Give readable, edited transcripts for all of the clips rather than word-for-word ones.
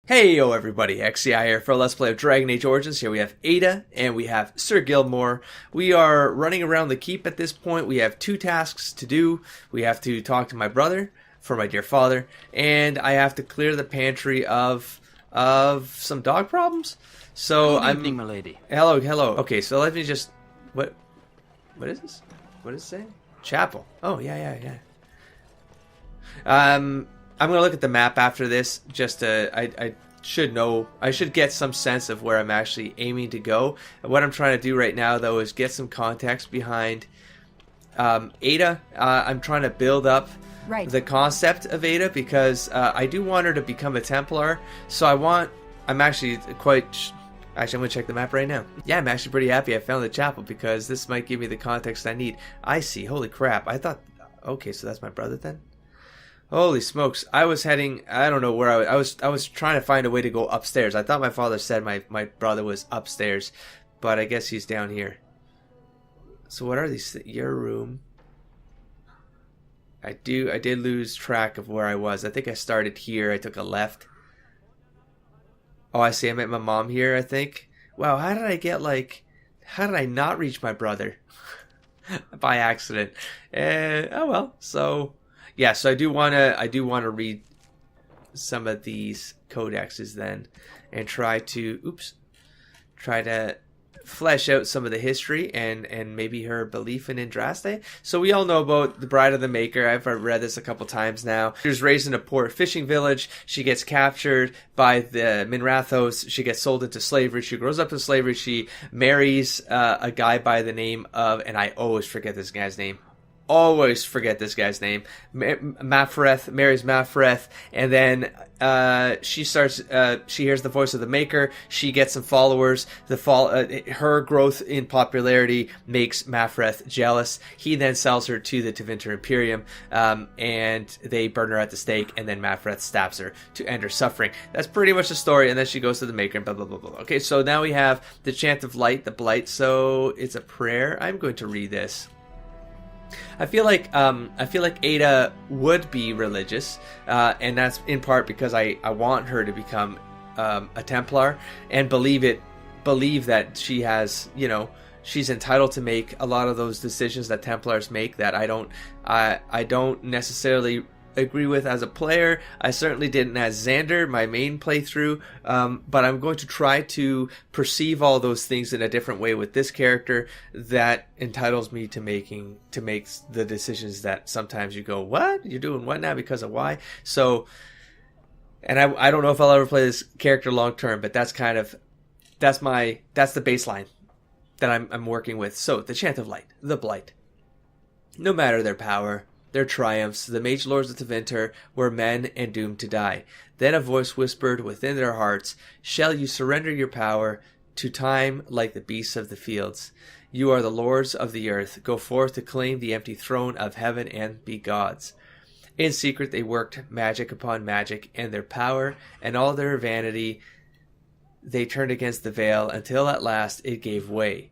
Hey yo everybody, XCI here for Let's Play of Dragon Age Origins. Here we have Aeda and we have Sir Gilmore. We are running around the keep at this point. We have two tasks to do. We have to talk to my brother for my dear father, and I have to clear the pantry of some dog problems. So Good evening, milady. Hello. Okay, so let me just what is this? What is it saying? Chapel. Oh yeah. I'm gonna look at the map after this. Just I should get some sense of where I'm actually aiming to go. And what I'm trying to do right now, though, is get some context behind Aeda. I'm trying to build up the concept of Aeda because I do want her to become a Templar. So I'm actually quite. Actually, I'm going to check the map right now. Yeah, I'm actually pretty happy I found the chapel because this might give me the context I need. I see. Holy crap. I thought. Okay, so that's my brother then? Holy smokes. I was heading. I don't know where I was trying to find a way to go upstairs. I thought my father said my brother was upstairs, but I guess he's down here. So what are these? Your room. I did lose track of where I was. I think I started here. I took a left. Oh, I see. I met my mom here, I think. Wow, how did I not reach my brother? By accident. Oh well, so yeah, so I do want to read some of these codexes then and try to flesh out some of the history and maybe her belief in Andraste. So we all know about the Bride of the Maker. I've read this a couple times now. She was raised in a poor fishing village. She gets captured by the Minrathos. She gets sold into slavery. She grows up in slavery. She marries a guy by the name of, and I always forget this guy's name. Marries Mafreth, and then she hears the voice of the Maker. She gets some followers. Her growth in popularity makes Mafreth jealous. He then sells her to the Tevinter Imperium, and they burn her at the stake, and then Mafreth stabs her to end her suffering. That's pretty much the story, and then she goes to the Maker, and blah, blah, blah, blah. Okay, so now we have the Chant of Light, the Blight, so it's a prayer. I'm going to read this. I feel like Aeda would be religious, and that's in part because I want her to become a Templar and believe that she has, she's entitled to make a lot of those decisions that Templars make that I don't necessarily agree with as a player. I certainly didn't as Xander, my main playthrough, but I'm going to try to perceive all those things in a different way with this character that entitles me to make the decisions that sometimes you go, what? You're doing what now because of why? So, and I don't know if I'll ever play this character long term, but that's the baseline that I'm working with. So, the Chant of Light, the Blight. No matter their power, their triumphs, the mage lords of Tevinter were men and doomed to die. Then a voice whispered within their hearts, "Shall you surrender your power to time like the beasts of the fields? You are the lords of the earth. Go forth to claim the empty throne of heaven and be gods." In secret they worked magic upon magic, and their power and all their vanity they turned against the veil until at last it gave way.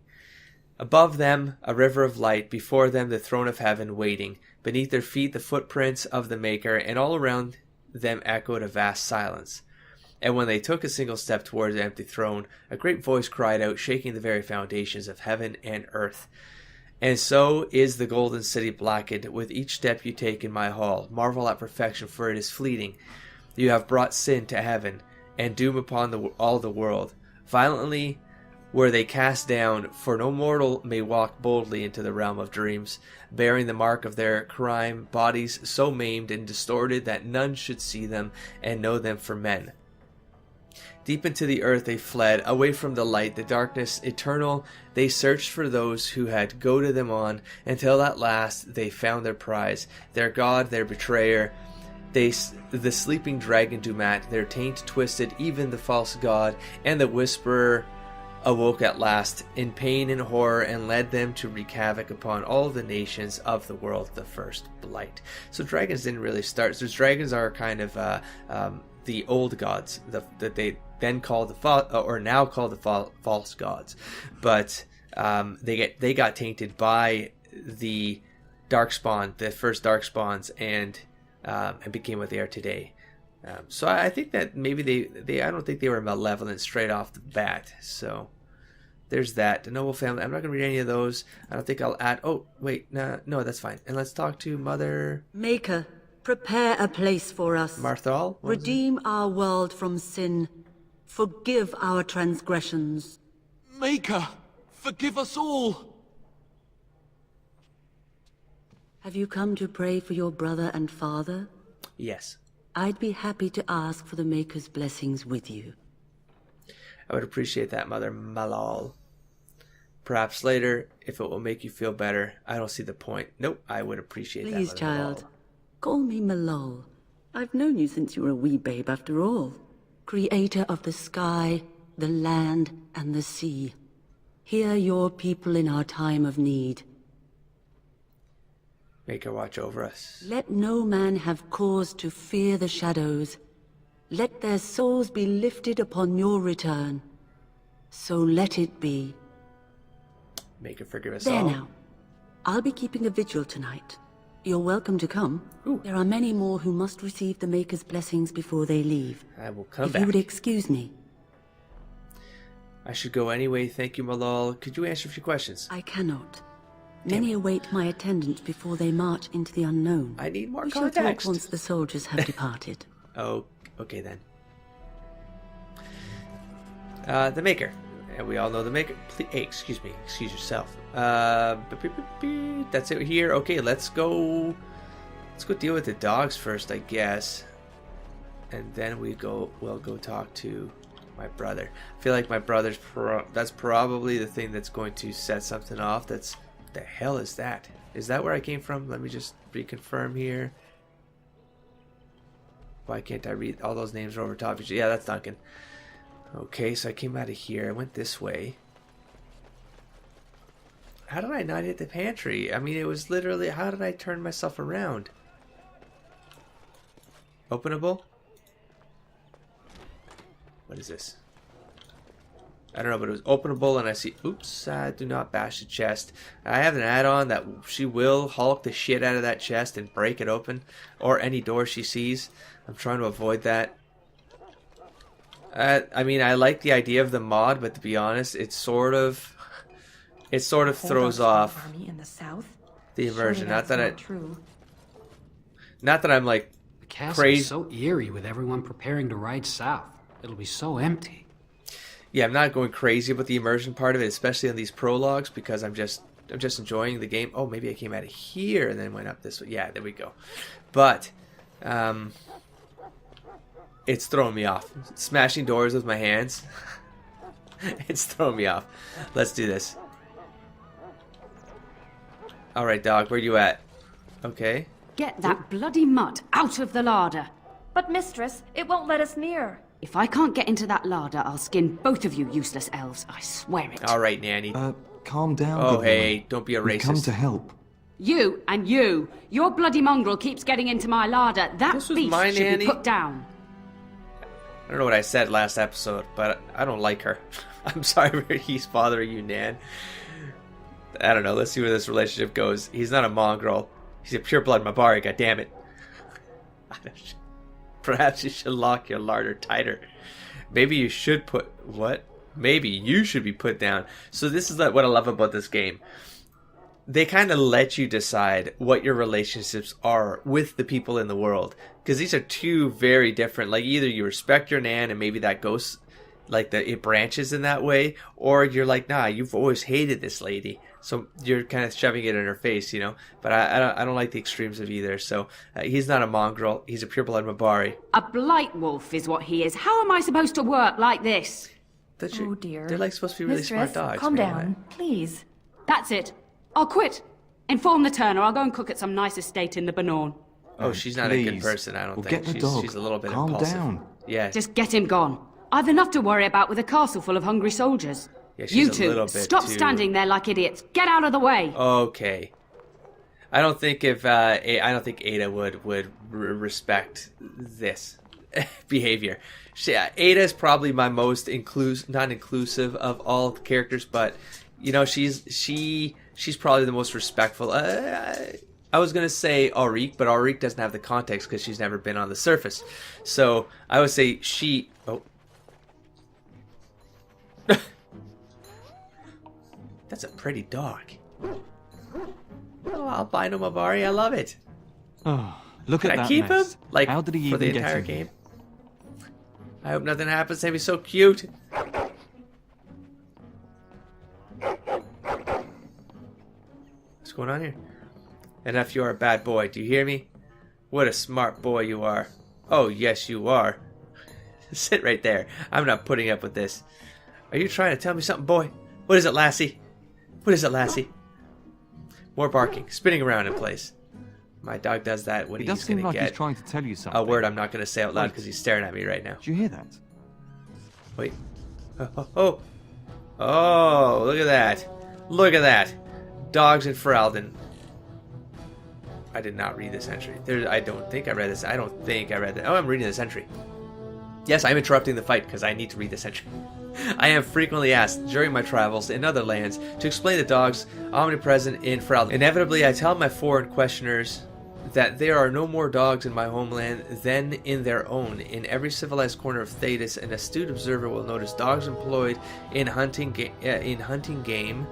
Above them, a river of light, before them the throne of heaven waiting, beneath their feet the footprints of the Maker, and all around them echoed a vast silence. And when they took a single step towards the empty throne, a great voice cried out, shaking the very foundations of heaven and earth. "And so is the golden city blackened, with each step you take in my hall. Marvel at perfection, for it is fleeting. You have brought sin to heaven, and doom upon all the world. Violently were they cast down, for no mortal may walk boldly into the realm of dreams, bearing the mark of their crime, bodies so maimed and distorted that none should see them and know them for men. Deep into the earth they fled, away from the light, the darkness eternal. They searched for those who had goaded them on, until at last they found their prize, their god, their betrayer. The sleeping dragon Dumat, their taint twisted, even the false god, and the whisperer awoke at last in pain and horror and led them to wreak havoc upon all the nations of the world, the first Blight." So dragons didn't really start. So dragons are kind of the old gods that they then called now called the false gods, but they got tainted by the darkspawn, the first darkspawns, and became what they are today. So I think that maybe they I don't think they were malevolent straight off the bat. So there's that. The noble family. I'm not going to read any of those. I don't think I'll add... Oh, wait. No, that's fine. And let's talk to Mother... Maker, prepare a place for us. Marthal? Redeem our world from sin. Forgive our transgressions. Maker, forgive us all. Have you come to pray for your brother and father? Yes. I'd be happy to ask for the Maker's blessings with you. I would appreciate that, Mother Malal. Perhaps later, if it will make you feel better. I don't see the point. Nope, I would appreciate that, Please, Mother child. Malal. Call me Malal. I've known you since you were a wee babe after all. Creator of the sky, the land, and the sea. Hear your people in our time of need. Make her watch over us. Let no man have cause to fear the shadows. Let their souls be lifted upon your return. So let it be. Make her forgive us There all. now. I'll be keeping a vigil tonight. You're welcome to come. Ooh. There are many more who must receive the Maker's blessings before they leave. I will come If back. you would excuse me. I should go anyway. Thank you, Malal. Could you answer a few questions? I cannot. Many await my attendance before they march into the unknown. I need more We shall talk context. once the soldiers have departed. Oh, okay then. The Maker. And we all know the Maker. Please, hey, excuse me. Excuse yourself. That's it here. Okay, let's go. Let's go deal with the dogs first, I guess. And then we'll go talk to my brother. I feel like my brother's that's probably the thing that's going to set something off. That's... What the hell is that? Is that where I came from? Let me just reconfirm here. Why can't I read? All those names are over top. Yeah, that's Duncan. Okay, so I came out of here. I went this way. How did I not hit the pantry? I mean, it was literally... How did I turn myself around? Openable? What is this? I don't know, but it was openable, and I see... Oops, do not bash the chest. I have an add-on that she will Hulk the shit out of that chest and break it open. Or any door she sees. I'm trying to avoid that. I mean, I like the idea of the mod, but to be honest, it sort of throws off army in the south? the immersion. Surely Not that's that true. not that I'm like The castle crazy. is so eerie with everyone preparing to ride south. It'll be so empty. Yeah, I'm not going crazy about the immersion part of it, especially on these prologues, because I'm just enjoying the game. Oh, maybe I came out of here and then went up this way. Yeah, there we go. But it's throwing me off. Smashing doors with my hands. It's throwing me off. Let's do this. Alright, dog, where you at? Okay. Get that bloody mutt out of the larder. But mistress, it won't let us near. If I can't get into that larder, I'll skin both of you useless elves. I swear it. Alright, Nanny. Calm down. Oh, good hey, woman. don't be a We've come racist. to help. You and you. Your bloody mongrel keeps getting into my larder. That This was beast my should nanny? be put down. I don't know what I said last episode, but I don't like her. I'm sorry if he's bothering you, Nan. I don't know. Let's see where this relationship goes. He's not a mongrel. He's a pureblood mobari, goddammit. Perhaps you should lock your larder tighter. Maybe you should put... What? Maybe you should be put down. So this is what I love about this game. They kind of let you decide what your relationships are with the people in the world. Because these are two very different... Like, either you respect your Nan and maybe that goes... Like, it branches in that way. Or you're like, nah, you've always hated this lady. So you're kind of shoving it in her face, you know. But I don't like the extremes of either. So he's not a mongrel. He's a pureblood mobari. A blight wolf is what he is. How am I supposed to work like this? Oh dear. They're like supposed to be really Mistress, smart dogs. calm man. down, please. That's it. I'll quit. Inform the turner. I'll go and cook at some nice estate in the Banorn. Oh, she's not a good Please. person, I don't We'll think. get the dog. She's a little bit Calm impulsive. down. Yeah. Just get him gone. I've enough to worry about with a castle full of hungry soldiers. Yeah, she's You a little two, bit stop too- standing there like idiots. Get out of the way. Okay. I don't think Aeda would respect this behavior. Aeda is probably my most not inclusive of all the characters, but you know she's probably the most respectful. I was gonna say Auric, but Auric doesn't have the context because she's never been on the surface. So I would say she. Oh, that's a pretty dog. Oh, albino mobari, I love it. Oh, look Can at I that keep mess. him? Like How did he for the even get entire in here? game? I hope nothing happens. They'd be so cute. What's going on here? Enough, you are a bad boy. Do you hear me? What a smart boy you are. Oh, yes, you are. Sit right there. I'm not putting up with this. Are you trying to tell me something, boy? What is it, lassie? What is it, lassie? More barking, spinning around in place. My dog does that when It does he's seem going to like he's get trying to tell you something. a word I'm not going to say out loud because he's staring at me right now. Did you hear that? Wait. Oh, look at that. Look at that. Dogs in Ferelden. I did not read this entry. I don't think I read this. I don't think I read that. Oh, I'm reading this entry. Yes, I'm interrupting the fight because I need to read this entry. I am frequently asked during my travels in other lands to explain the dogs omnipresent in Ferelden. Inevitably, I tell my foreign questioners that there are no more dogs in my homeland than in their own. In every civilized corner of Thedas, an astute observer will notice dogs employed in hunting game,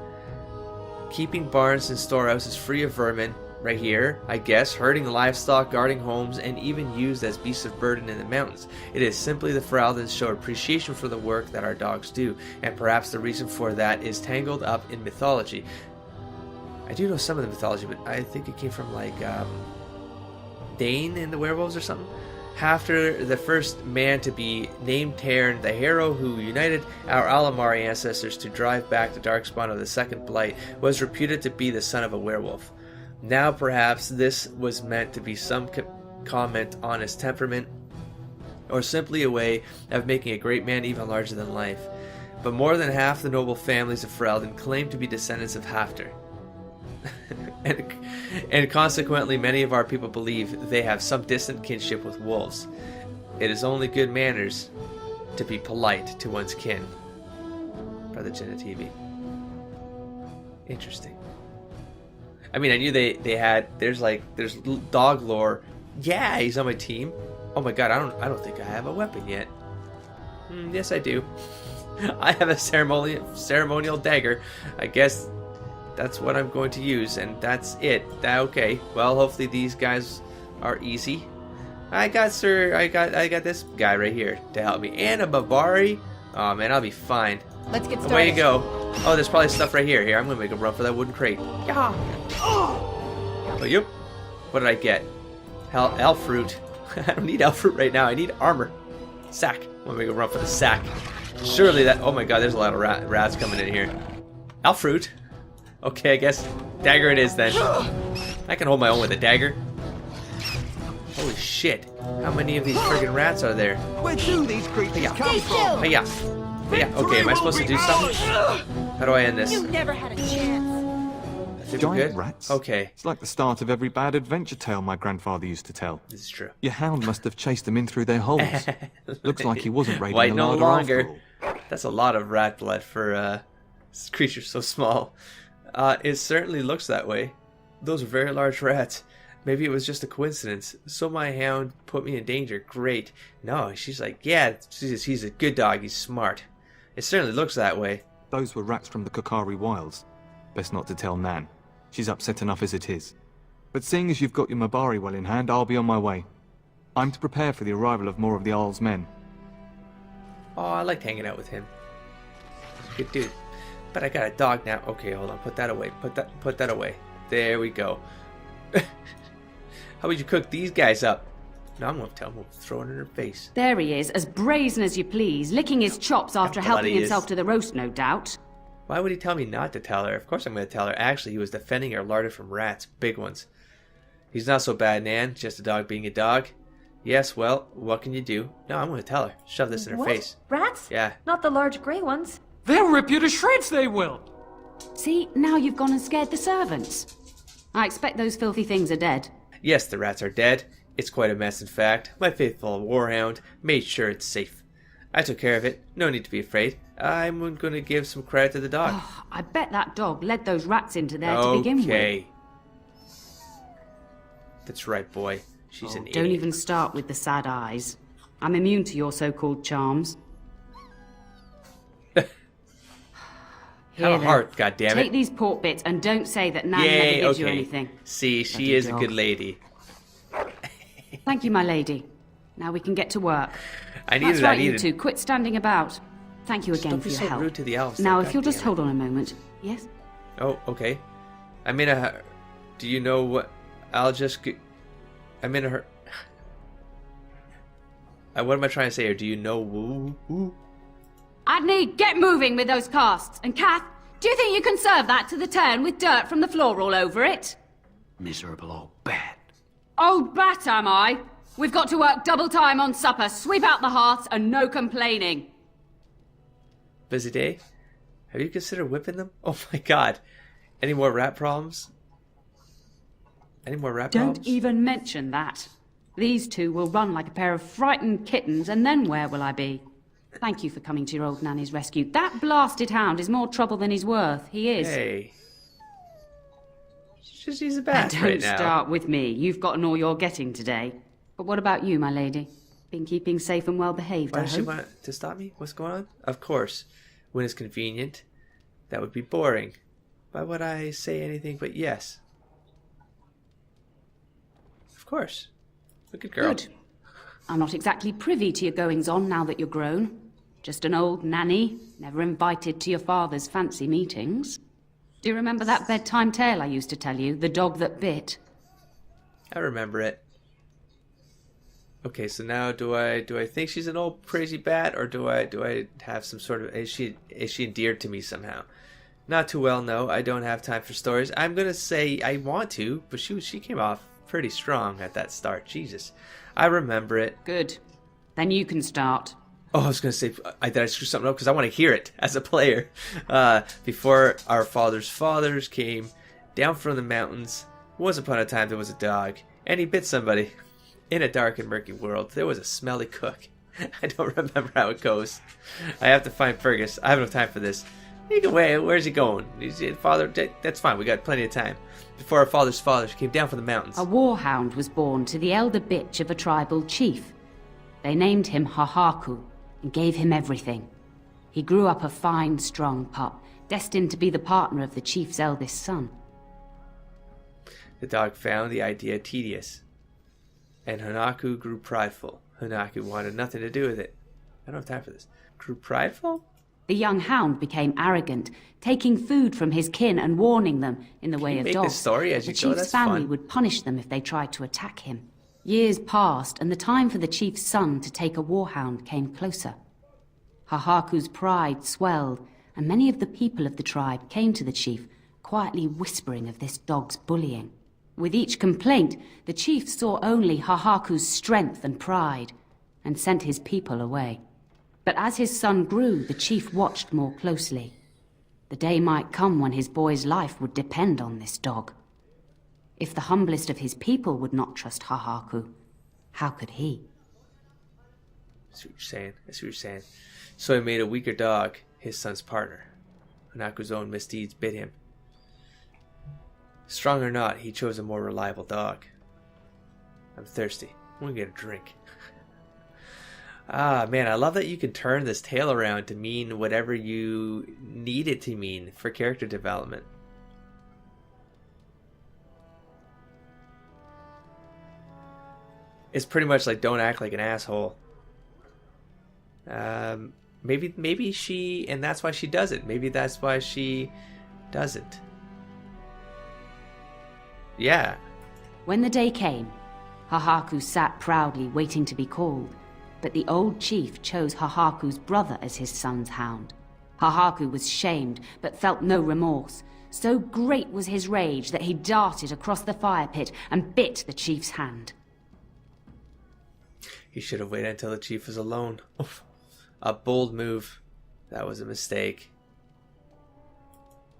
keeping barns and storehouses free of vermin. Right here, I guess, herding livestock, guarding homes, and even used as beasts of burden in the mountains. It is simply the Feraldans show appreciation for the work that our dogs do, and perhaps the reason for that is tangled up in mythology. I do know some of the mythology, but I think it came from like Dane and the werewolves or something. After the first man to be named Tairn, the hero who united our Alamari ancestors to drive back the darkspawn of the second Blight, was reputed to be the son of a werewolf. Now perhaps this was meant to be some comment on his temperament, or simply a way of making a great man even larger than life. But more than half the noble families of Ferelden claim to be descendants of Hafter. and consequently many of our people believe they have some distant kinship with wolves. It is only good manners to be polite to one's kin. Brother Jenna TV. Interesting. I mean, I knew they had. There's dog lore. Yeah, he's on my team. Oh my god, I don't think I have a weapon yet. Yes, I do. I have a ceremonial dagger. I guess that's what I'm going to use, and that's it. Okay. Well, hopefully these guys are easy. I got this guy right here to help me, and a mobari. Oh man, I'll be fine. Let's get started. Away you go. Oh, there's probably stuff right here. Here, I'm gonna make a run for that wooden crate. Yeah. Oh, yep. What did I get? Elf fruit. I don't need elf fruit right now. I need armor. Sack. I'm gonna make a run for the sack. Surely that. Oh my god, there's a lot of rats coming in here. Elf fruit. Okay, I guess dagger it is then. I can hold my own with a dagger. Holy shit! How many of these friggin' rats are there? Where do these creatures come from? Hey, yeah. Okay, am I supposed to do something? How do I end this? You never had a chance. I think we're Giant good? rats? Okay, It's like the start of every bad adventure tale my grandfather used to tell. this is true. Your hound must have chased them in through their holes. Looks like he wasn't raiding Why the no larder longer? after all. That's a lot of rat blood for a creature so small. It certainly looks that way. Those are very large rats. Maybe it was just a coincidence. So my hound put me in danger. Great. No, she's like, yeah, he's a good dog. He's smart. It certainly looks that way. Those were rats from the Kokari Wilds. Best not to tell Nan. She's upset enough as it is. But seeing as you've got your mobari well in hand, I'll be on my way. I'm to prepare for the arrival of more of the Jarl's men. Oh, I liked hanging out with him. Good dude. But I got a dog now. Okay, hold on. Put that away. Put that away. There we go. How would you cook these guys up? No, I'm gonna tell him. We'll throw it in her face. There he is, as brazen as you please, licking his chops after How helping bloody himself is. to the roast, no doubt. Why would he tell me not to tell her? Of course I'm gonna tell her. Actually, he was defending our larder from rats. Big ones. He's not so bad, Nan. Just a dog being a dog. Yes, well, what can you do? No, I'm gonna tell her. Shove this in her What? face. Rats? Yeah. Not the large grey ones. They'll rip you to shreds, they will! See, now you've gone and scared the servants. I expect those filthy things are dead. Yes, the rats are dead. It's quite a mess, in fact. My faithful warhound made sure it's safe. I took care of it. No need to be afraid. I'm going to give some credit to the dog. I bet that dog led those rats into there to begin with. Okay. That's right, boy. She's an idiot. Don't even start with the sad eyes. I'm immune to your so-called charms. Have a heart, goddammit. Take these pork bits and don't say that Nan never gives you anything. See, she Bloody is dog. a good lady. Thank you, my lady. Now we can get to work. I needed. That's right, you two. Quit standing about. Thank you again Don't for be your so help. rude to the elves. Now, though, if you'll just goddammit. hold on a moment. Yes? Oh, okay. I'm in a. Do you know what? I'll just. I'm in a. What am I trying to say here? Do you know woo? Adney, get moving with those casts. And Kath, do you think you can serve that to the turn with dirt from the floor all over it? Miserable old bat. Old bat, am I? We've got to work double time on supper, sweep out the hearths, and no complaining. Busy day? Have you considered whipping them? Oh my god. Any more rat problems? Any more rat Don't problems? even mention that. These two will run like a pair of frightened kittens, and then where will I be? Thank you for coming to your old nanny's rescue. That blasted hound is more trouble than he's worth. He is. Hey. She just needs a bath Don't right now. start with me. You've gotten all you're getting today. But what about you, my lady? Been keeping safe and well behaved, Why I does she hope? want to stop me? What's going on? Of course. When it's convenient. That would be boring. Why would I say anything but yes? Of course. A good girl. Good. I'm not exactly privy to your goings-on now that you're grown. Just an old nanny, never invited to your father's fancy meetings. Do you remember that bedtime tale I used to tell you, the dog that bit? I remember it. Okay, so now do I think she's an old crazy bat, or do I have some sort of is she endeared to me somehow? Not too well, no. I don't have time for stories. I'm gonna say I want to, but she came off pretty strong at that start. Jesus, I remember it. Good. Then you can start. Oh, I was gonna say, did I screw something up? Because I want to hear it as a player. Before our fathers came down from the mountains, once upon a time there was a dog, and he bit somebody. In a dark and murky world, there was a smelly cook. I don't remember how it goes. I have to find Fergus. I have no time for this. You can wait. Where's he going? Father, that's fine. We got plenty of time. Before our fathers came down from the mountains. A warhound was born to the elder bitch of a tribal chief. They named him Hahaku and gave him everything. He grew up a fine, strong pup, destined to be the partner of the chief's eldest son. The dog found the idea tedious, and Hanaku grew prideful. Hanaku wanted nothing to do with it. I don't have time for this. Grew prideful? The young hound became arrogant, taking food from his kin and warning them in the way you of make dogs. this story as the you go? chief's That's family fun. would punish them if they tried to attack him. Years passed, and the time for the chief's son to take a warhound came closer. Hahaku's pride swelled, and many of the people of the tribe came to the chief, quietly whispering of this dog's bullying. With each complaint, the chief saw only Hahaku's strength and pride, and sent his people away. But as his son grew, the chief watched more closely. The day might come when his boy's life would depend on this dog. If the humblest of his people would not trust Hahaku, how could he? I see what you're saying. So he made a weaker dog his son's partner. Hanaku's own misdeeds bit him. Strong or not, he chose a more reliable dog. I'm thirsty. I'm gonna get a drink. Ah, man, I love that you can turn this tale around to mean whatever you need it to mean for character development. It's pretty much like, don't act like an asshole. Maybe she, and that's why she does it. Maybe that's why she doesn't. Yeah. When the day came, Hahaku sat proudly waiting to be called, but the old chief chose Hahaku's brother as his son's hound. Hahaku was shamed, but felt no remorse. So great was his rage that he darted across the fire pit and bit the chief's hand. He should have waited until the chief was alone. A bold move. That was a mistake.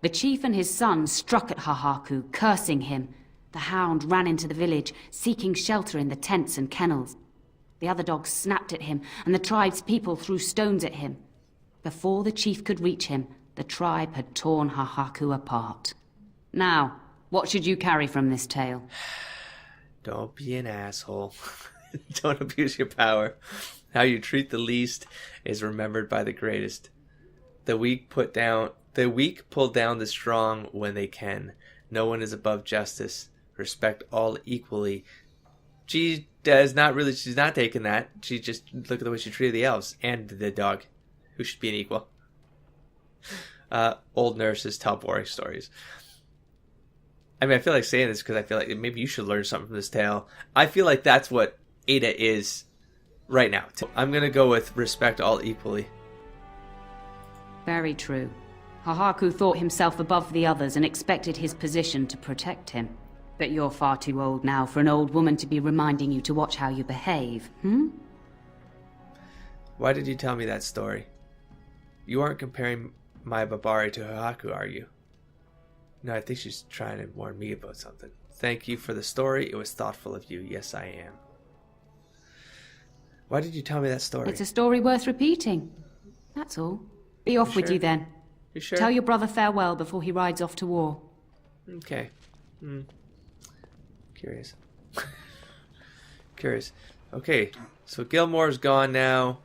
The chief and his son struck at Hahaku, cursing him. The hound ran into the village, seeking shelter in the tents and kennels. The other dogs snapped at him, and the tribe's people threw stones at him. Before the chief could reach him, the tribe had torn Hahaku apart. Now, what should you carry from this tale? Don't be an asshole. Don't abuse your power. How you treat the least is remembered by the greatest. The weak pull down the strong when they can. No one is above justice. Respect all equally. She does not really, she's not taking that. She just, look at the way she treated the elves and the dog, who should be an equal. Old nurses tell boring stories. I mean, I feel like saying this because I feel like maybe you should learn something from this tale. I feel like that's what Aeda is right now. I'm going to go with respect all equally. Very true. Hahaku thought himself above the others and expected his position to protect him. But you're far too old now for an old woman to be reminding you to watch how you behave, Why did you tell me that story? You aren't comparing my mobari to Hahaku, are you? No, I think she's trying to warn me about something. Thank you for the story. It was thoughtful of you. Yes, I am. Why did you tell me that story? It's a story worth repeating. That's all. Be off with you then. You sure? Tell your brother farewell before he rides off to war. Okay. Curious. Curious. Okay, so Gilmore's gone now.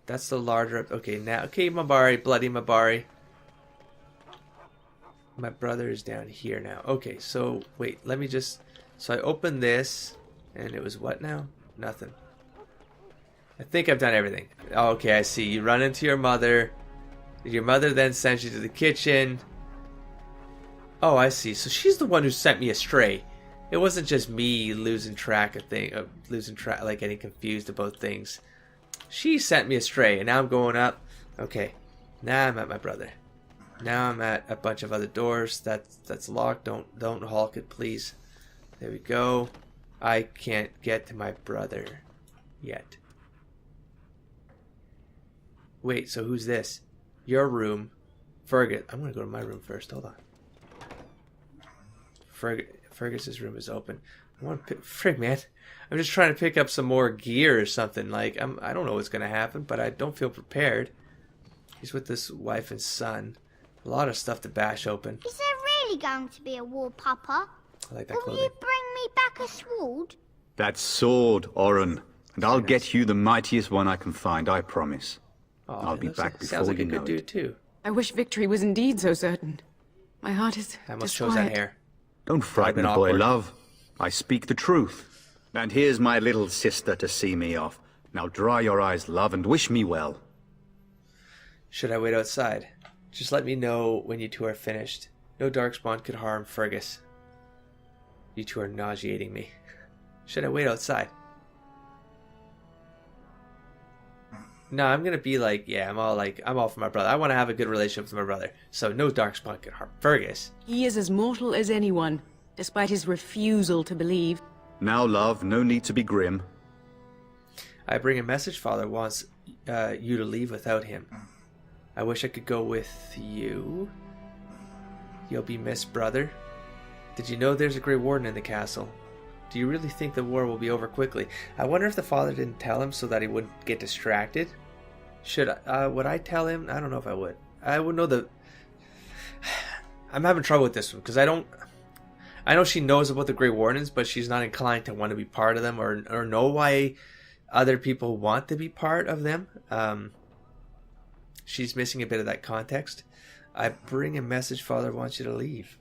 That's the larger... Okay, now... Okay, mobari. Bloody mobari. My brother is down here now. Okay, so... Wait, let me just... So I opened this, and it was what now? Nothing. I think I've done everything. Oh, okay, I see. You run into your mother. Your mother then sends you to the kitchen. Oh, I see. So she's the one who sent me astray. It wasn't just me losing track of things, like getting confused about things. She sent me astray, and now I'm going up. Okay, now I'm at my brother. Now I'm at a bunch of other doors. That's locked. Don't hulk it, please. There we go. I can't get to my brother yet. Wait, so who's this? Your room. Fergus. I'm gonna go to my room first. Hold on. Fergus's room is open. I want to frig, man. I'm just trying to pick up some more gear or something. Like I don't know what's gonna happen, but I don't feel prepared. He's with this wife and son. A lot of stuff to bash open. Is there really going to be a war, Papa? I like that Will clothing. you bring me back a sword? That sword, Oren. And I'll get you the mightiest one I can find, I promise. Oh, I'll be back before sounds like you a know good dude it. too. I wish victory was indeed so certain. My heart is I almost chose disquiet. that hair. Don't frighten the boy, love. I speak the truth. And here's my little sister to see me off. Now dry your eyes, love, and wish me well. Should I wait outside? Just let me know when you two are finished. No darkspawn could harm Fergus. You two are nauseating me. Should I wait outside? No, I'm gonna be like, yeah, I'm all for my brother. I want to have a good relationship with my brother. So no darkspawn could harm Fergus. He is as mortal as anyone, despite his refusal to believe. Now, love, no need to be grim. I bring a message. Father wants you to leave without him. I wish I could go with you. You'll be missed, brother. Did you know there's a Grey Warden in the castle? Do you really think the war will be over quickly? I wonder if the father didn't tell him so that he wouldn't get distracted. Would I tell him? I don't know if I would. I would know the... I'm having trouble with this one because I know she knows about the Grey Wardens, but she's not inclined to want to be part of them or know why other people want to be part of them. She's missing a bit of that context. I bring a message. Father wants you to leave.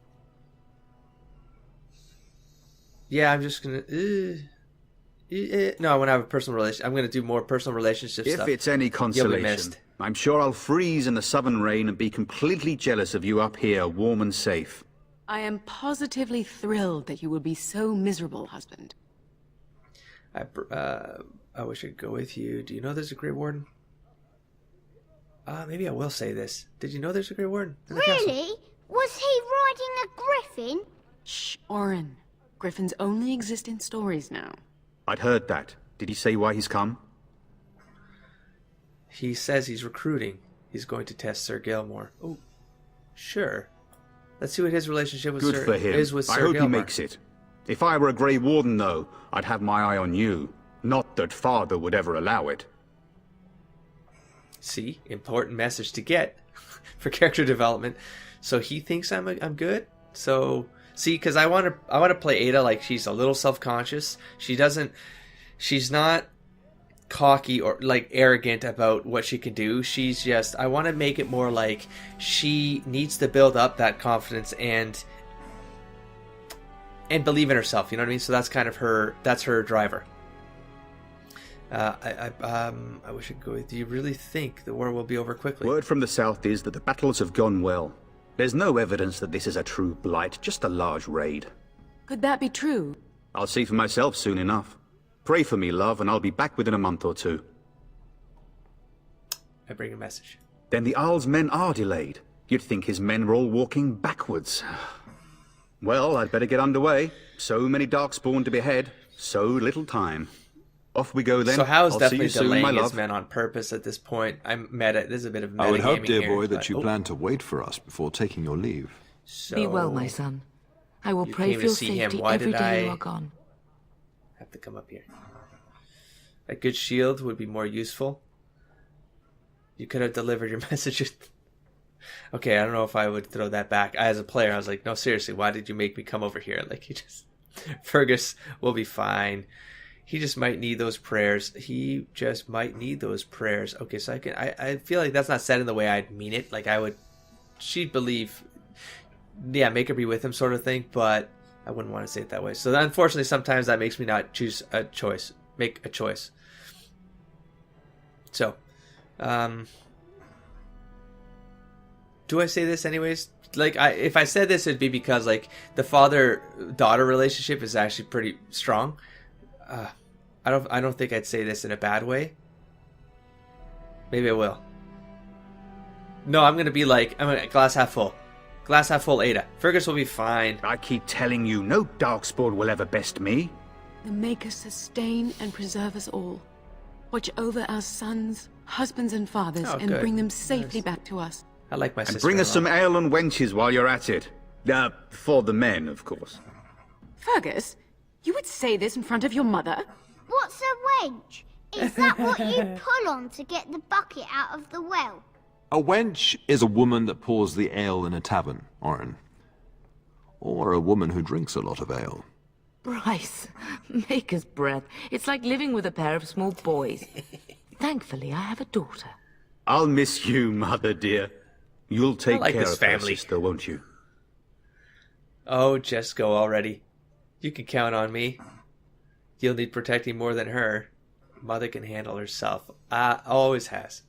Yeah, I'm just gonna. No, I want to have a personal relation. I'm gonna do more personal relationship stuff. If it's any consolation, I'm sure I'll freeze in the southern rain and be completely jealous of you up here, warm and safe. I am positively thrilled that you will be so miserable, husband. I wish I could go with you. Do you know there's a Grey Warden? Maybe I will say this. Did you know there's a Grey Warden in the castle? Really? Was he riding a griffin? Shh, Oren. Griffins only exist in stories now. I'd heard that. Did he say why he's come? He says he's recruiting. He's going to test Sir Gilmore. Oh, sure. Let's see what his relationship with Good for him. is with Sir I hope Gilmore. he makes it. If I were a Grey Warden, though, I'd have my eye on you. Not that Father would ever allow it. See, important message to get for character development. So he thinks I'm good. So See, because I want to play Aeda like she's a little self-conscious. She's not cocky or like arrogant about what she can do. She's just, I want to make it more like she needs to build up that confidence and believe in herself. You know what I mean? So that's kind of her driver. I wish I could go with. Do you really think the war will be over quickly? Word from the south is that the battles have gone well. There's no evidence that this is a true blight, just a large raid. Could that be true? I'll see for myself soon enough. Pray for me, love, and I'll be back within a month or two. I bring a message. Then the Arl's men are delayed. You'd think his men were all walking backwards. Well, I'd better get underway. So many darkspawn to behead, so little time. Off we go then. So Hal's definitely soon, delaying his men on purpose at this point. There's a bit of meta. I would hope, dear boy, that you plan to wait for us before taking your leave. So, be well, my son. I will pray for your safety every day you are gone. Have to come up here. A good shield would be more useful. You could have delivered your messages. Okay, I don't know if I would throw that back. As a player, I was like, no, seriously, why did you make me come over here? Like, Fergus will be fine. He just might need those prayers. Okay, so I feel like that's not said in the way I'd mean it. Like she'd believe, yeah, make her be with him sort of thing, but I wouldn't want to say it that way. So unfortunately, sometimes that makes me not make a choice. So, do I say this anyways? Like, if I said this, it'd be because like the father-daughter relationship is actually pretty strong. I don't think I'd say this in a bad way. Maybe I will. No, I'm gonna be like, I'm gonna glass half full. Glass half full Aeda. Fergus will be fine. I keep telling you, no darkspawn will ever best me. The Maker sustain and preserve us all. Watch over our sons, husbands and fathers, and good. bring them safely back to us. I like my sister. And bring us some ale and wenches while you're at it. For the men, of course. Fergus, you would say this in front of your mother? What's a wench? Is that what you pull on to get the bucket out of the well? A wench is a woman that pours the ale in a tavern, Oren. Or a woman who drinks a lot of ale. Bryce, maker's breath. It's like living with a pair of small boys. Thankfully, I have a daughter. I'll miss you, mother dear. You'll take care of her sister, won't you? Oh, just go already. You can count on me. You'll need protecting more than her. Mother can handle herself. Always has.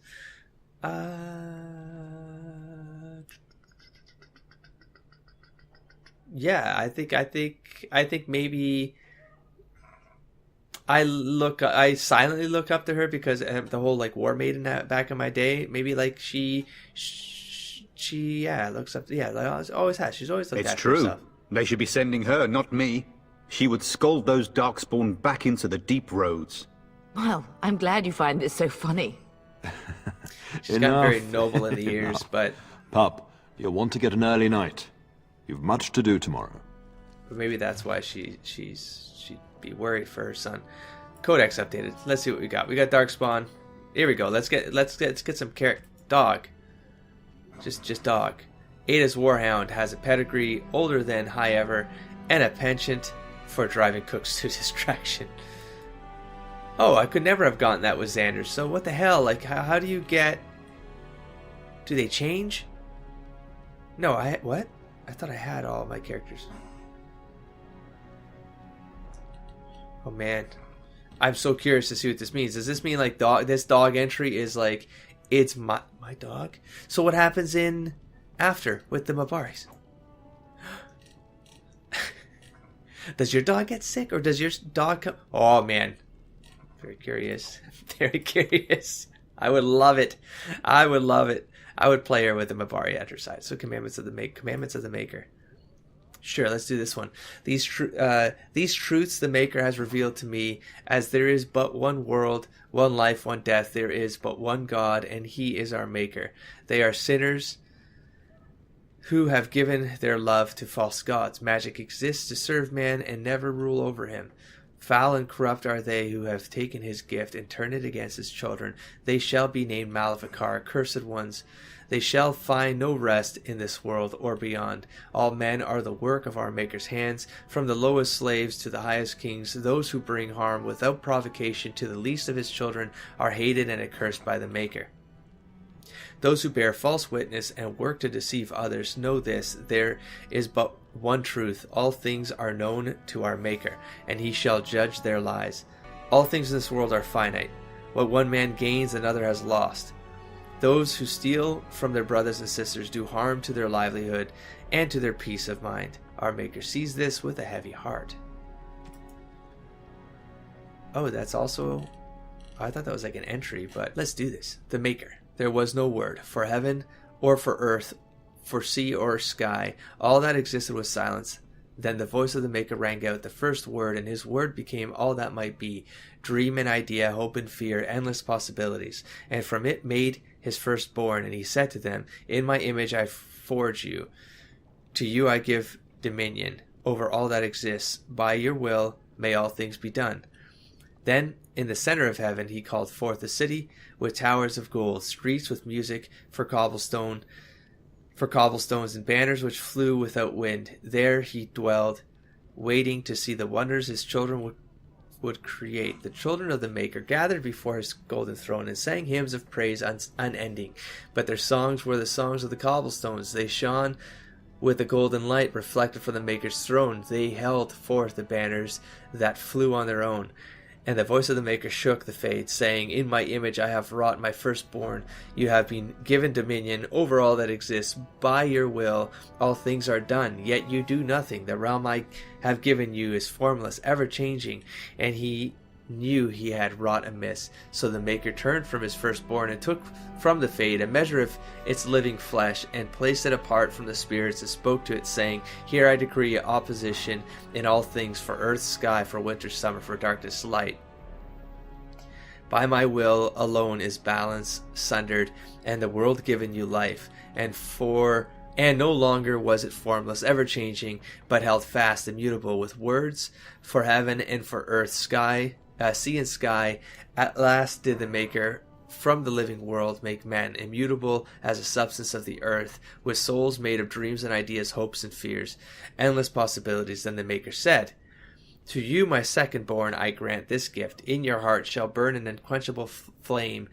Yeah, I think maybe I silently look up to her because the whole like war maiden back in my day. Maybe like she looks up. Always has. She's always looked after herself. It's true. They should be sending her, not me. She would scold those darkspawn back into the deep roads. Well, I'm glad you find this so funny. She's gotten very noble in the years, but... Pup, you'll want to get an early night. You've much to do tomorrow. Maybe that's why she'd be worried for her son. Codex updated. Let's see what we got. We got Darkspawn. Here we go. Let's get some dog. Just dog. Aeda's Warhound has a pedigree older than High Ever and a penchant for driving cooks to distraction. Oh, I could never have gotten that with Xander. So what the hell? Like, how do you get... Do they change? No, what? I thought I had all my characters. Oh, man. I'm so curious to see what this means. Does this mean, like, this dog entry is, like, it's my dog? So what happens in after with the Mobaris? Does your dog get sick, or does your dog come... Oh, man. Very curious. Very curious. I would love it. I would love it. I would play her with the mobari at her side. So commandments of the Maker. Sure, let's do this one. These truths the Maker has revealed to me, as there is but one world, one life, one death. There is but one God, and He is our Maker. They are sinners who have given their love to false gods. Magic exists to serve man and never rule over him. Foul and corrupt are they who have taken his gift and turned it against his children. They shall be named Maleficar, cursed ones. They shall find no rest in this world or beyond. All men are the work of our Maker's hands, from the lowest slaves to the highest kings. Those who bring harm without provocation to the least of his children are hated and accursed by the Maker. Those who bear false witness and work to deceive others know this: there is but one truth. All things are known to our Maker, and he shall judge their lies. All things in this world are finite. What one man gains, another has lost. Those who steal from their brothers and sisters do harm to their livelihood and to their peace of mind. Our Maker sees this with a heavy heart. Oh, that's also... I thought that was like an entry, but let's do this. The Maker. There was no word, for heaven or for earth, for sea or sky. All that existed was silence. Then the voice of the Maker rang out the first word, and his word became all that might be. Dream and idea, hope and fear, endless possibilities. And from it made his firstborn, and he said to them, in my image I forge you. To you I give dominion over all that exists. By your will may all things be done. Then in the center of heaven he called forth a city with towers of gold, streets with music for cobblestones and banners which flew without wind. There he dwelled, waiting to see the wonders his children would create. The children of the Maker gathered before his golden throne and sang hymns of praise unending. But their songs were the songs of the cobblestones. They shone with the golden light reflected from the Maker's throne. They held forth the banners that flew on their own. And the voice of the Maker shook the Fade, saying, in my image I have wrought my firstborn. You have been given dominion over all that exists. By your will all things are done, yet you do nothing. The realm I have given you is formless, ever-changing. And he knew he had wrought amiss. So the Maker turned from his firstborn and took from the Fade a measure of its living flesh and placed it apart from the spirits and spoke to it, saying, here I decree opposition in all things, for earth, sky, for winter, summer, for darkness, light. By my will alone is balance sundered, and the world given you life, and no longer was it formless, ever-changing, but held fast, immutable, with words for heaven and for earth, sea and sky. At last did the Maker from the living world make man, immutable as the substance of the earth, with souls made of dreams and ideas, hopes and fears, endless possibilities. Then the Maker said, to you, my second-born, I grant this gift. In your heart shall burn an unquenchable flame.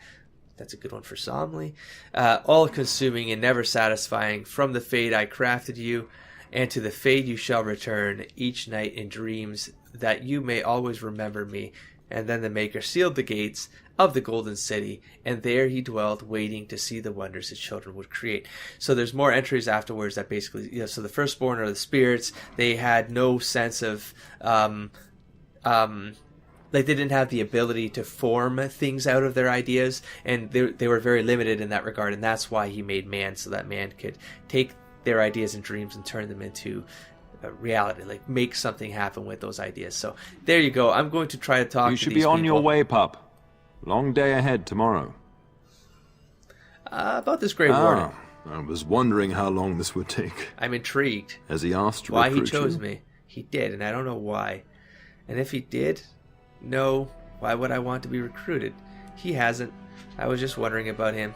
That's a good one for Somley. All-consuming and never satisfying. From the Fade I crafted you, and to the Fade you shall return each night in dreams, that you may always remember me. And then the Maker sealed the gates of the golden city, and there he dwelled, waiting to see the wonders his children would create. So there's more entries afterwards that basically, so the firstborn are the spirits. They had no sense of, they didn't have the ability to form things out of their ideas, and they were very limited in that regard, and that's why he made man, so that man could take their ideas and dreams and turn them into reality, like make something happen with those ideas. So there you go. I'm going to try to talk to these people. You should be on your way, pup. Long day ahead tomorrow. About this Grey Warden. I was wondering how long this would take. I'm intrigued. Has he asked why he chose me? He did, and I don't know why. And if he did, no, why would I want to be recruited? He hasn't. I was just wondering about him.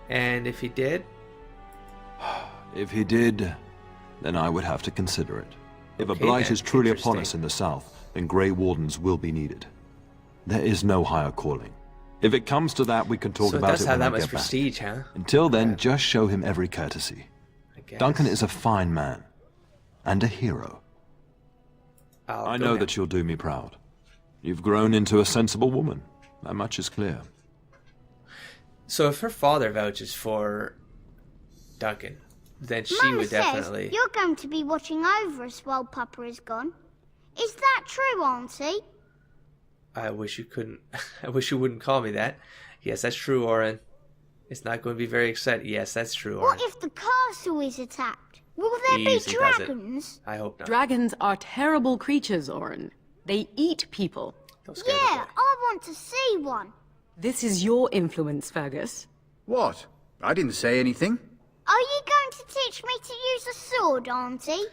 And if he did? If he did, then I would have to consider it. If a blight is truly upon us in the south, then Grey Wardens will be needed. There is no higher calling. If it comes to that, we can talk about it when I get back. So it does have that much prestige, huh? Until then, just show him every courtesy. Duncan is a fine man. And a hero. I know that you'll do me proud. You've grown into a sensible woman. That much is clear. So if her father vouches for Duncan, then she Mama would definitely... says you're going to be watching over us while Papa is gone. Is that true, Auntie? I wish you couldn't... I wish you wouldn't call me that. Yes, that's true, Oren. It's not going to be very exciting. Yes, that's true, Oren. What if the castle is attacked? Will there be dragons? I hope not. Dragons are terrible creatures, Oren. They eat people. Yeah, I want to see one. This is your influence, Fergus. What? I didn't say anything. Are you going to teach me to use a sword, Auntie?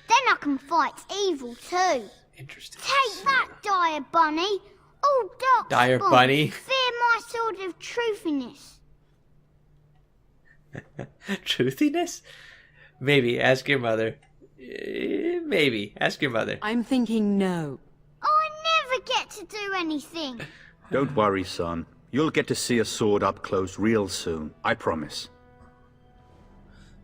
Then I can fight evil too. Interesting. Take that, Dire Bunny. All dark Dire spawn Bunny. fear my sword of truthiness. Truthiness? Maybe. Ask your mother. Maybe. Ask your mother. I'm thinking no. I never get to do anything. Don't worry, son. You'll get to see a sword up close real soon. I promise.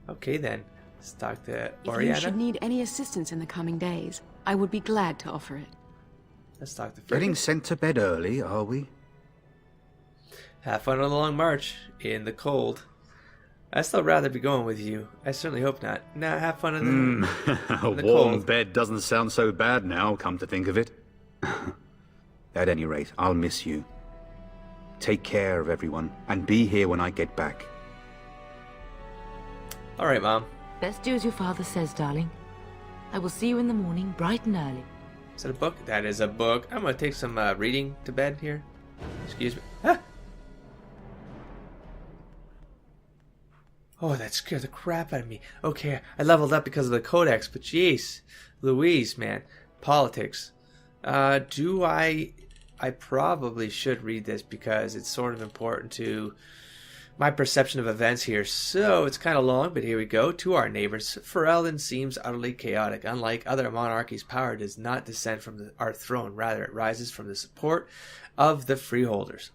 Okay, then. Let's talk to If you Oriana. should need any assistance in the coming days, I would be glad to offer it. Let's talk to Getting Fergus. sent to bed early, are we? Have fun on the long march in the cold. I'd still rather be going with you. I certainly hope not. Now, have fun in the, A in the warm cold. bed doesn't sound so bad now, come to think of it. At any rate, I'll miss you. Take care of everyone, and be here when I get back. All right, Mom. Best do as your father says, darling. I will see you in the morning, bright and early. Is that a book? That is a book. I'm going to take some reading to bed here. Excuse me. Ah! Oh, that scared the crap out of me. Okay, I leveled up because of the codex, but jeez. Louise, man. Politics. I probably should read this because it's sort of important to my perception of events here. So it's kind of long, but here we go. To our neighbors, Ferelden seems utterly chaotic. Unlike other monarchies, power does not descend from our throne. Rather, it rises from the support of the freeholders.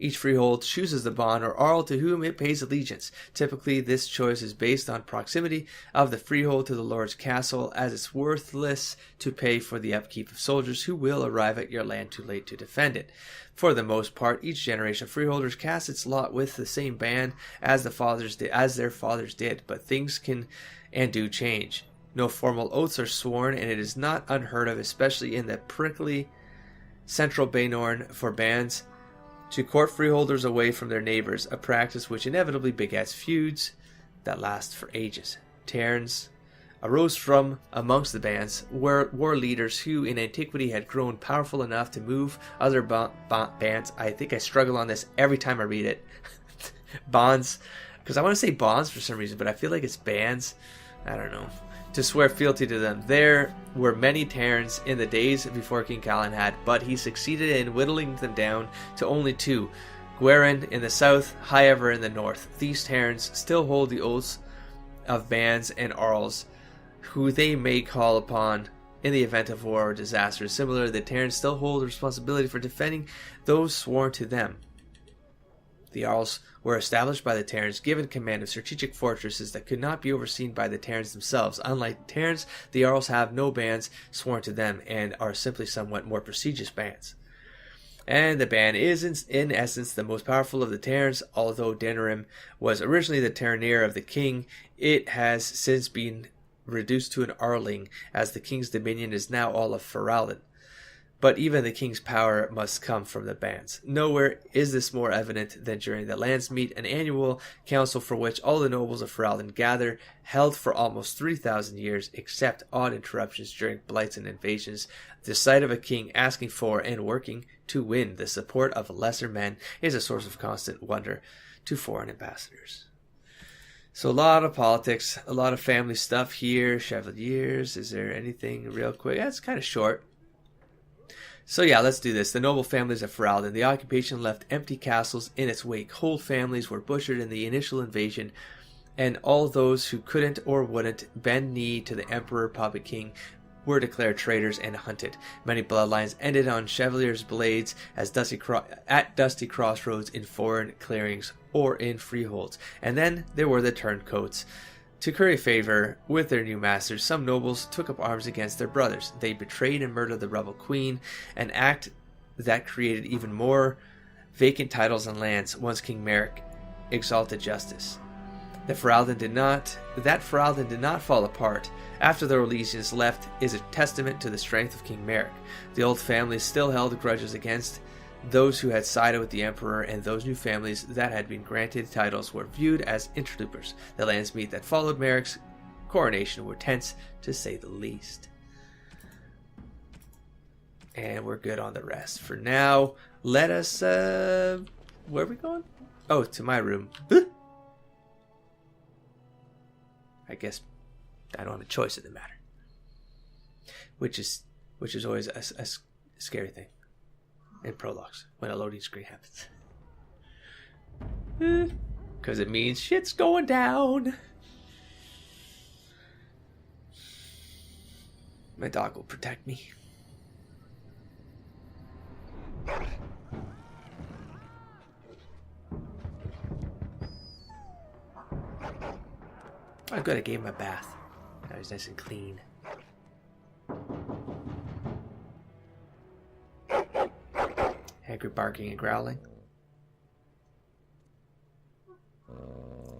Each freehold chooses the bond or Arl to whom it pays allegiance. Typically, this choice is based on proximity of the freehold to the lord's castle, as it's worthless to pay for the upkeep of soldiers who will arrive at your land too late to defend it. For the most part, each generation of freeholders casts its lot with the same band as their fathers did, but things can and do change. No formal oaths are sworn, and it is not unheard of, especially in the prickly central Banorn, for bands to court freeholders away from their neighbors, a practice which inevitably begets feuds that last for ages. Terns arose from amongst the bands were war leaders who in antiquity had grown powerful enough to move other bands. I think I struggle on this every time I read it. Bonds, because I want to say bonds for some reason, but I feel like it's bands. I don't know. To swear fealty to them. There were many Terns in the days before King Calanhad, but he succeeded in whittling them down to only two, Gweren in the south, Highever in the north. These Terns still hold the oaths of bands and Arls, who they may call upon in the event of war or disaster. Similarly, the Terns still hold the responsibility for defending those sworn to them. The Arls were established by the Terns, given command of strategic fortresses that could not be overseen by the Terns themselves. Unlike the Terns, the Arls have no bands sworn to them and are simply somewhat more prestigious bands. And the band is, in essence, the most powerful of the Terns. Although Denerim was originally the Ternier of the king, it has since been reduced to an Arling, as the king's dominion is now all of Ferelden. But even the king's power must come from the bands. Nowhere is this more evident than during the Landsmeet, an annual council for which all the nobles of Ferelden gather, held for almost 3,000 years, except odd interruptions during blights and invasions. The sight of a king asking for and working to win the support of lesser men is a source of constant wonder to foreign ambassadors. So a lot of politics, a lot of family stuff here. Chevaliers, is there anything real quick? That's kind of short. So yeah, let's do this. The noble families of Ferelden. The occupation left empty castles in its wake. Whole families were butchered in the initial invasion, and all those who couldn't or wouldn't bend knee to the Emperor Puppet King were declared traitors and hunted. Many bloodlines ended on Chevaliers' blades at dusty crossroads in foreign clearings or in freeholds. And then there were the turncoats. To curry favor with their new masters, some nobles took up arms against their brothers. They betrayed and murdered the rebel queen, an act that created even more vacant titles and lands once King Merrick exalted justice. That Ferelden did not fall apart after the Orlesians left is a testament to the strength of King Merrick. The old families still held grudges against those who had sided with the Emperor, and those new families that had been granted titles were viewed as interlopers. The Landsmeet that followed Merrick's coronation were tense, to say the least. And we're good on the rest. For now, let us, where are we going? Oh, to my room. I guess I don't have a choice in the matter. Which is which is always a scary thing in prologues when a loading screen happens. Because it means shit's going down. My dog will protect me. I'm good, I gave him a bath. Now he's nice and clean. Angry barking and growling.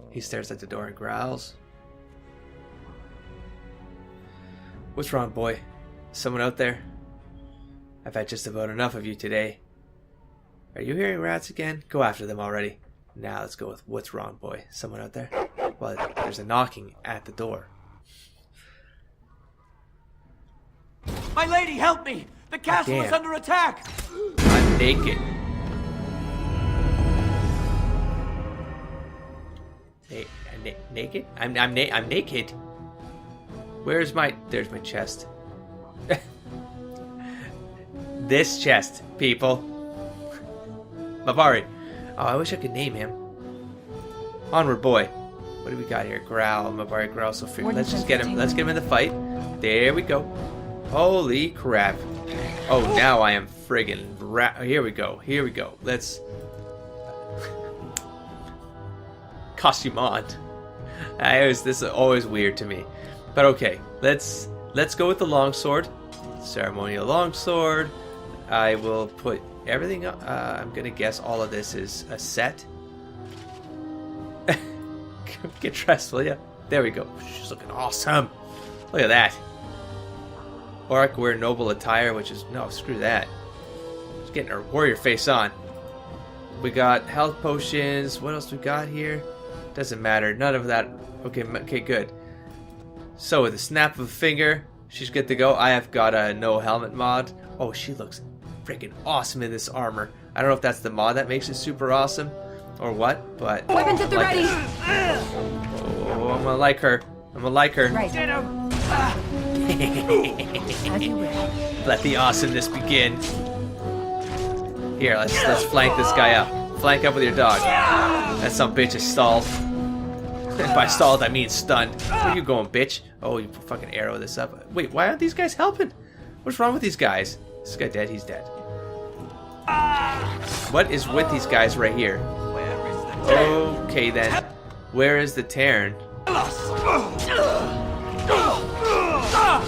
He stares at the door and growls. What's wrong, boy? Someone out there? I've had just about enough of you today. Are you hearing rats again? Go after them already. Now let's go with what's wrong, boy? Someone out there? Well, there's a knocking at the door. My lady, help me! The castle is under attack! I'm naked. Naked? I'm naked. There's my chest. This chest, people. Mobari. Oh, I wish I could name him. Onward, boy. What do we got here? Growl. Mobari growl so fierce. Let's just get him. Let's get him in the fight. There we go. Holy crap. Oh, now I am friggin' here we go. Here we go. Let's costume on. This is always weird to me. But okay, let's go with the longsword. Ceremonial longsword. I will put everything up. I'm gonna guess all of this is a set. Get dressed, will ya? There we go. She's looking awesome. Look at that. Or I could wear noble attire, which is no, screw that. Just getting her warrior face on. We got health potions. What else we got here? Doesn't matter. None of that. Okay, good. So with a snap of a finger, she's good to go. I have got a no helmet mod. Oh, she looks freaking awesome in this armor. I don't know if that's the mod that makes it super awesome or what, but weapons at the ready. Oh, I'm gonna like her. Right. Get him. As you wish. Let the awesomeness begin. Here, let's flank this guy up. Flank up with your dog. That some bitch is stalled. By stalled, I mean stunned. Where are you going, bitch? Oh, you fucking arrow this up. Wait, why aren't these guys helping? What's wrong with these guys? Is this guy dead? He's dead. What is with these guys right here? Okay, then. Where is the Terran?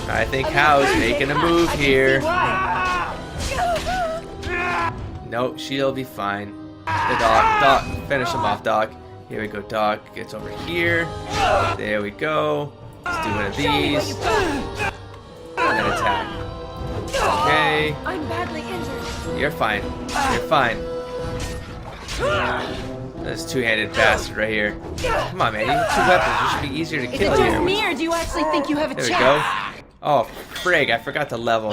I think How's making a move here. Nope, she'll be fine. The dog, finish him off, dog. Here we go, dog gets over here. There we go. Let's do one of these. And then attack. Okay. I'm badly injured. You're fine. You're fine. This two-handed bastard right here. Come on, man. You have 2 weapons. You should be easier to kill here. Is it just me, or do you actually think you have a There chance? we go. Oh, frig. I forgot to level.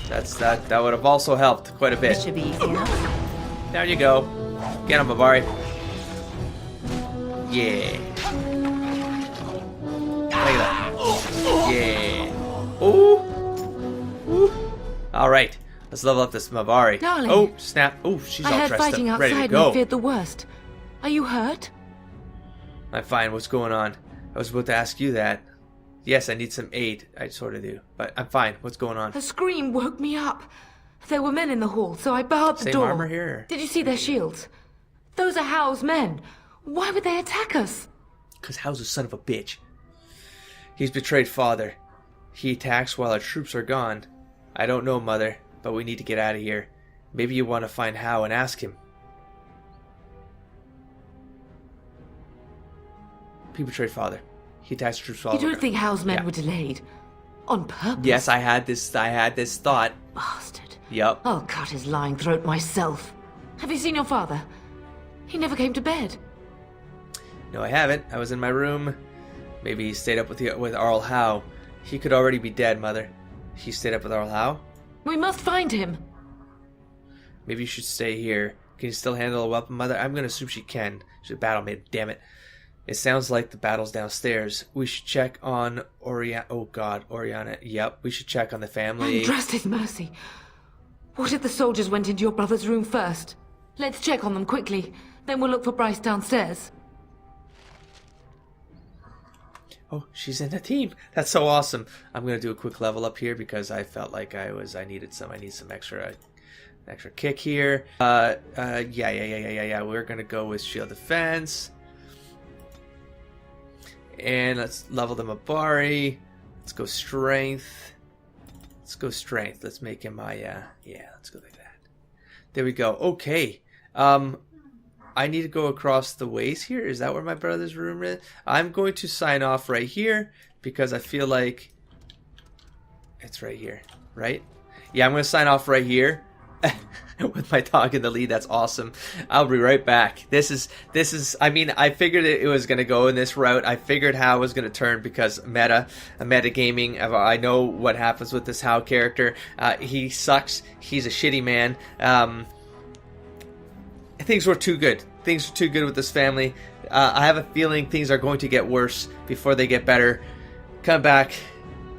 That would have also helped quite a bit. This should be easy enough. Down you go. Get him, Mobari. Yeah. Look at that. Yeah. Ooh. Alright. Let's level up this Mobari. Darling. Oh, snap. Oh, she's I all heard dressed fighting up. Ready to outside and I go. feared the worst. Are you hurt? I'm fine. What's going on? I was about to ask you that. Yes, I need some aid. I sort of do. But I'm fine. What's going on? A scream woke me up. There were men in the hall, so I barred the Same door. armor here? Did you see their shields? Those are How's men. Why would they attack us? Because How's a son of a bitch. He's betrayed father. He attacks while our troops are gone. I don't know, mother, but we need to get out of here. Maybe you want to find How and ask him. He betrayed father. He attacks troops while You don't we're think gone. How's men Yeah. were delayed? On purpose? Yes, I had this thought. Bastard. Yup. I'll cut his lying throat myself. Have you seen your father? He never came to bed. No, I haven't. I was in my room. Maybe he stayed up with Arl Howe. He could already be dead, mother. He stayed up with Arl Howe? We must find him. Maybe you should stay here. Can you still handle a weapon, mother? I'm gonna assume she can. She's a battle maid, damn it. It sounds like the battle's downstairs. We should check on Oriana. Oh God, Oriana. Yep, we should check on the family. Andras's mercy. What if the soldiers went into your brother's room first? Let's check on them quickly. Then we'll look for Bryce downstairs. Oh, she's in the team. That's so awesome. I'm gonna do a quick level up here because I felt like I need some extra kick here. Yeah. We're gonna go with shield defense. And let's level the mobari. Let's go strength. Let's make him my let's go like that. There we go. Okay. I need to go across the ways here. Is that where my brother's room is? I'm going to sign off right here because I feel like it's right here, right? Yeah, I'm going to sign off right here with my dog in the lead. That's awesome. I'll be right back. This is I mean, I figured it was going to go in this route. I figured how it was going to turn because meta gaming. I know what happens with this How character. He sucks. He's a shitty man. Things were too good. Things were too good with this family. I have a feeling things are going to get worse before they get better. Come back,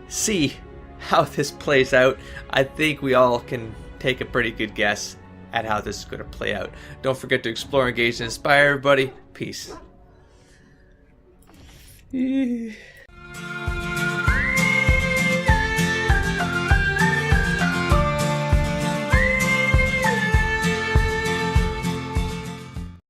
see how this plays out. I think we all can take a pretty good guess at how this is going to play out. Don't forget to explore, engage, and inspire everybody. Peace.